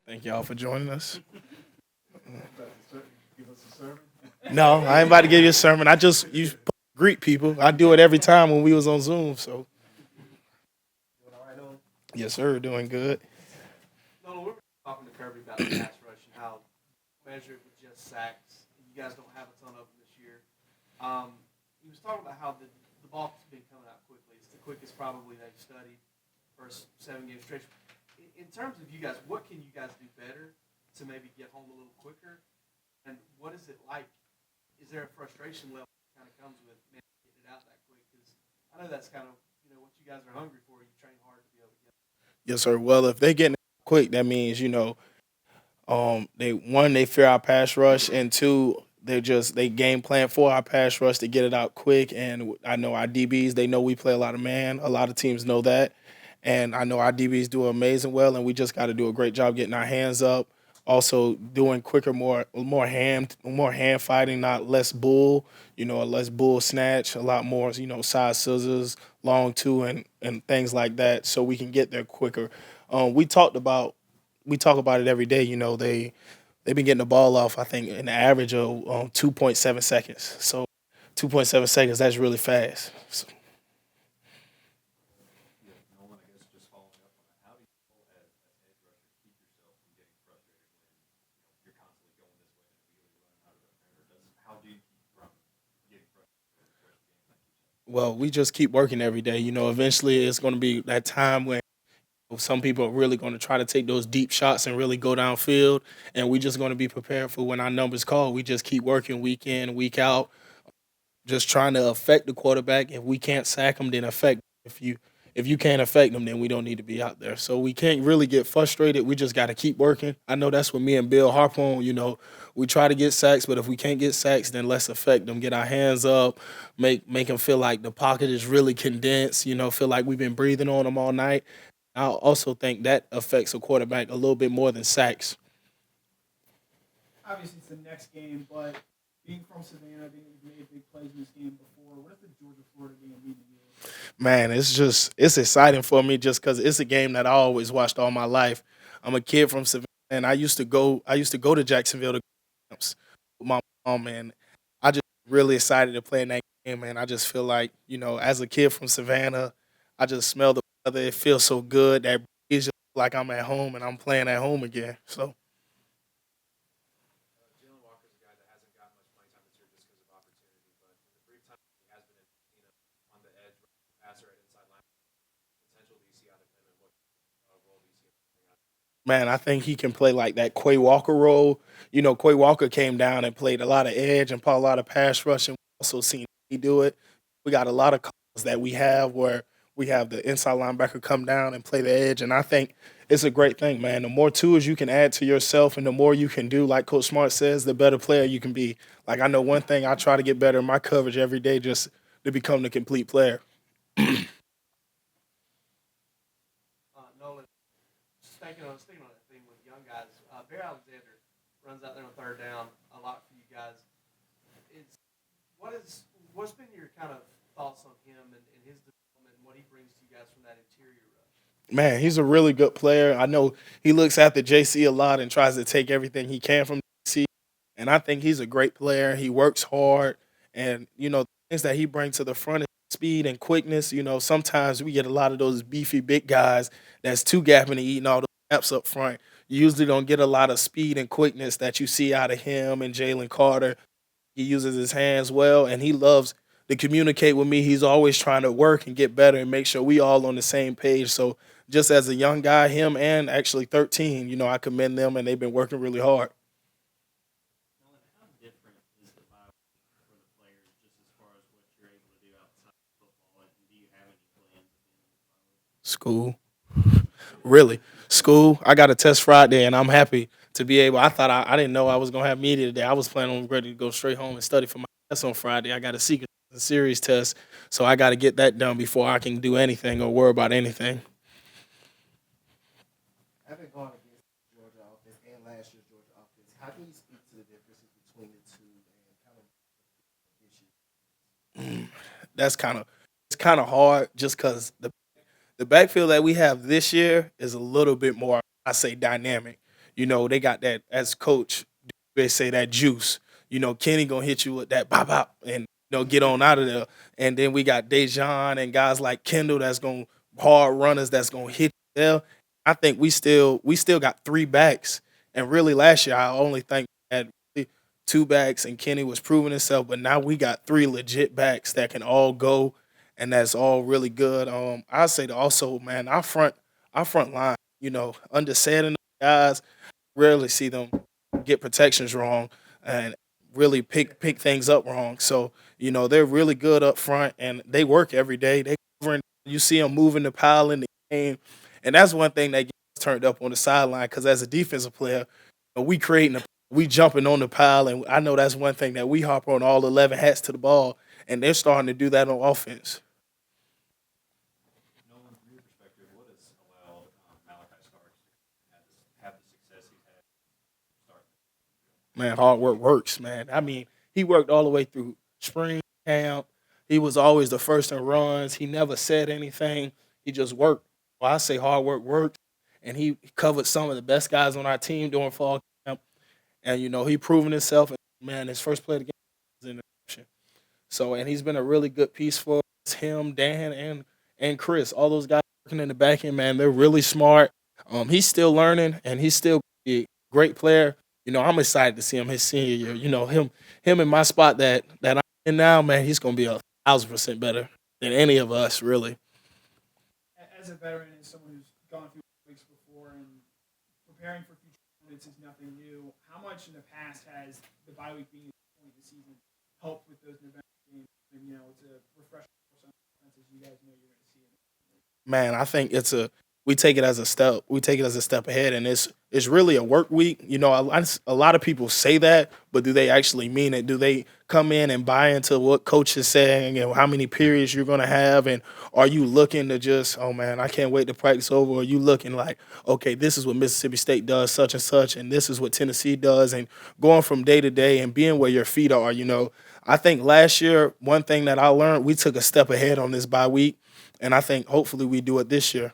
Thank y'all for joining us. Give us a sermon. No, I ain't about to give you a sermon. I just you greet people. I do it every time when we was on Zoom. So Doing all right, Nolan? yes, sir, doing good. Nolan, we're talking to Kirby about the pass rush and how measured with just sacks. You guys don't have a ton of them this year. He was talking about how the ball's been coming out quickly. It's the quickest probably they've studied first 7 game stretch. In terms of you guys, what can you guys do better to maybe get home a little quicker? And what is it like? Is there a frustration level that kind of comes with man getting it out that quick? Because I know that's kind of what you guys are hungry for. You train hard to be able to get. Yes, sir. Well, if they get quick, that means they fear our pass rush, and two, they game plan for our pass rush to get it out quick. And I know our DBs, they know we play a lot of man. A lot of teams know that, and I know our DBs do amazing well, and we just got to do a great job getting our hands up. Also, doing quicker, more hand fighting, not less bull. A less bull snatch, a lot more. Side scissors, long two, and things like that, so we can get there quicker. Um, we talked about we talk about it every day. They've been getting the ball off. I think an average of 2.7 seconds. So 2.7 seconds, that's really fast. So, Yeah, Nolan, I guess just following up on that, how do you, as edge rusher, keep yourself from getting frustrated when you're constantly going this way and immediately running out of the or does how do you keep from getting frustrated with the game like you said? well, we just keep working every day. Eventually it's going to be that time when some people are really going to try to take those deep shots and really go downfield, and we just going to be prepared for when our numbers call. We just keep working week in, week out, just trying to affect the quarterback. If we can't sack them, then affect. If you can't affect them, then we don't need to be out there. So we can't really get frustrated. We just got to keep working. I know that's what me and Bill harp on. We try to get sacks, but if we can't get sacks, then let's affect them. Get our hands up, make them feel like the pocket is really condensed. Feel like we've been breathing on them all night. I also think that affects a quarterback a little bit more than sacks. Obviously it's the next game, but being from Savannah, being you've made big plays in this game before, what does the Georgia Florida game mean to you? Man, it's exciting for me just because it's a game that I always watched all my life. I'm a kid from Savannah, and I used to go to Jacksonville to games with my mom, and I just really excited to play in that game, man. I just feel like as a kid from Savannah, I just smell the weather. It feels so good. That breeze just like I'm at home and I'm playing at home again. So Jalen Walker's a guy that hasn't gotten much playing time this year just because of opportunity, but in the brief time he has been on the edge, passer at inside line, potential do you see out of him and what role do you see him playing out? man, I think he can play like that Quay Walker role. Quay Walker came down and played a lot of edge and played a lot of pass rush, and we also seen he do it. We got a lot of calls that we have where we have the inside linebacker come down and play the edge, and I think it's a great thing, man. The more tools you can add to yourself and the more you can do, like Coach Smart says, the better player you can be. Like I know one thing, I try to get better in my coverage every day just to become the complete player. Nolan, sticking on that thing with young guys, Bear Alexander runs out there on third down a lot for you guys. It's what's been your kind of thoughts on him and his development and what he brings to you guys from that interior rush? Man, he's a really good player. I know he looks after JC a lot and tries to take everything he can from JC. And I think he's a great player. He works hard, and the things that he brings to the front is speed and quickness. Sometimes we get a lot of those beefy big guys that's two gapping and eating all those gaps up front. You usually don't get a lot of speed and quickness that you see out of him and Jalen Carter. He uses his hands well, and he loves to communicate with me. He's always trying to work and get better and make sure we all on the same page. So just as a young guy, him and actually 13, I commend them, and they've been working really hard. Nolan, how different is the vibe for the players just as far as what you're able to do outside of football? And do you have any plans at the end of the School, really, school. I got a test Friday, and I'm happy to be able. I thought I didn't know I was gonna have media today. I was planning on ready to go straight home and study for my test on Friday. I got a secret series test, so I got to get that done before I can do anything or worry about anything. Having gone against Georgia offense and last year's Georgia offense, how can you speak to the differences between the two and kind of issues? That's kind of hard just because the backfield that we have this year is a little bit more, I say, dynamic. they got that as coach. They say that juice. Kenny gonna hit you with that bop bop and get on out of there. And then we got Dejan and guys like Kendall that's gonna hard runners that's gonna hit you there. I think we still got three backs. And really last year I only think we had really two backs and Kenny was proving himself, but now we got three legit backs that can all go and that's all really good. I say that also, man, our front line, under Sandin guys, rarely see them get protections wrong and really pick things up wrong. So they're really good up front and they work every day. They covering. You see them moving the pile in the game, and that's one thing that gets us turned up on the sideline. Because as a defensive player, we creating, we jumping on the pile, and I know that's one thing that we hop on all 11 hats to the ball, and they're starting to do that on offense. Nolan, from your perspective, what has allowed Malachi Starks to have the success he's had starting? Man, hard work works, man. I mean, he worked all the way through spring camp. He was always the first in runs. He never said anything. He just worked. Well, I say hard work works, and he covered some of the best guys on our team during fall camp. And he proven himself. And man, his first play of the game was an interception. So, and he's been a really good piece for us. Him, Dan, and Chris. All those guys working in the back end, man, they're really smart. He's still learning, and he's still a great player. I'm excited to see him his senior year. Him in my spot that I'm in now, man, he's gonna be 1,000% better than any of us, really. As a veteran and someone who's gone through weeks before and preparing for future opponents is nothing new, how much in the past has the bye week being the point of the season helped with those November games? And it's a refresher for some offenses you guys know you're going to see. Man, I think we take it as a step. We take it as a step ahead, and it's really a work week. A lot of people say that, but do they actually mean it? Do they come in and buy into what coach is saying and how many periods you're going to have? And are you looking to just, oh man, I can't wait to practice over? Or are you looking like, okay, this is what Mississippi State does, such and such, and this is what Tennessee does, and going from day to day and being where your feet are? I think last year, one thing that I learned, we took a step ahead on this bye week, and I think hopefully we do it this year.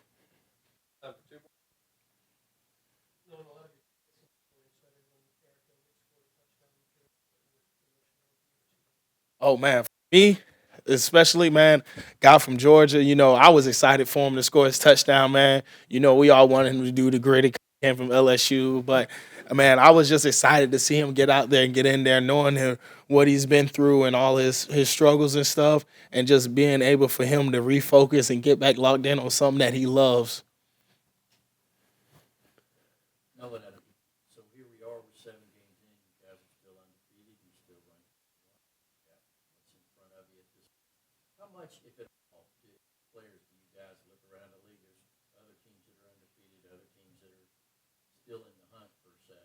Oh man, for me, especially man, guy from Georgia. I was excited for him to score his touchdown, man. We all wanted him to do the gritty came from LSU, but man, I was just excited to see him get out there and get in there, knowing what he's been through and all his struggles and stuff, and just being able for him to refocus and get back locked in on something that he loves. Nolan, so here we are, we're 7 games in. You guys are still undefeated. You're still running. What's in front of you at this? How much, if at all, players do you guys look around the league? There's other teams that are undefeated, other teams that are still in the hunt per se.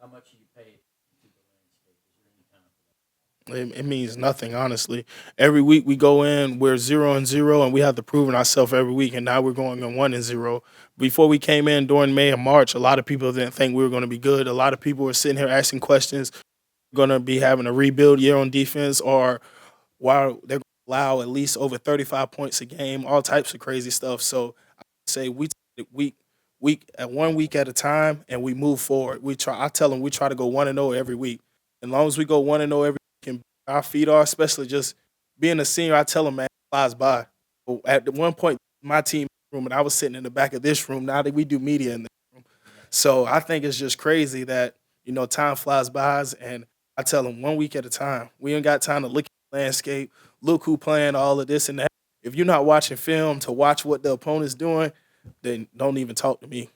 How much do you pay attention to the landscape? Is there any time for that? It means nothing, honestly. Every week we go in, we're 0-0, and we have to prove ourselves every week. And now we're going on 1-0. Before we came in during May and March, a lot of people didn't think we were going to be good. A lot of people were sitting here asking questions. Going to be having a rebuild year on defense, or why they're going to allow at least over 35 points a game, all types of crazy stuff. So I say we take it week at 1 week at a time, and we move forward. I tell them we try to go 1-0 every week. As long as we go 1-0 every week, and our feet are, especially just being a senior, I tell them, man, it flies by. At one point, my team room, and I was sitting in the back of this room. Now that we do media in this room, so I think it's just crazy that time flies by, and I tell them 1 week at a time. We ain't got time to look at the landscape, look who playing all of this and that. If you're not watching film to watch what the opponent's doing, then don't even talk to me.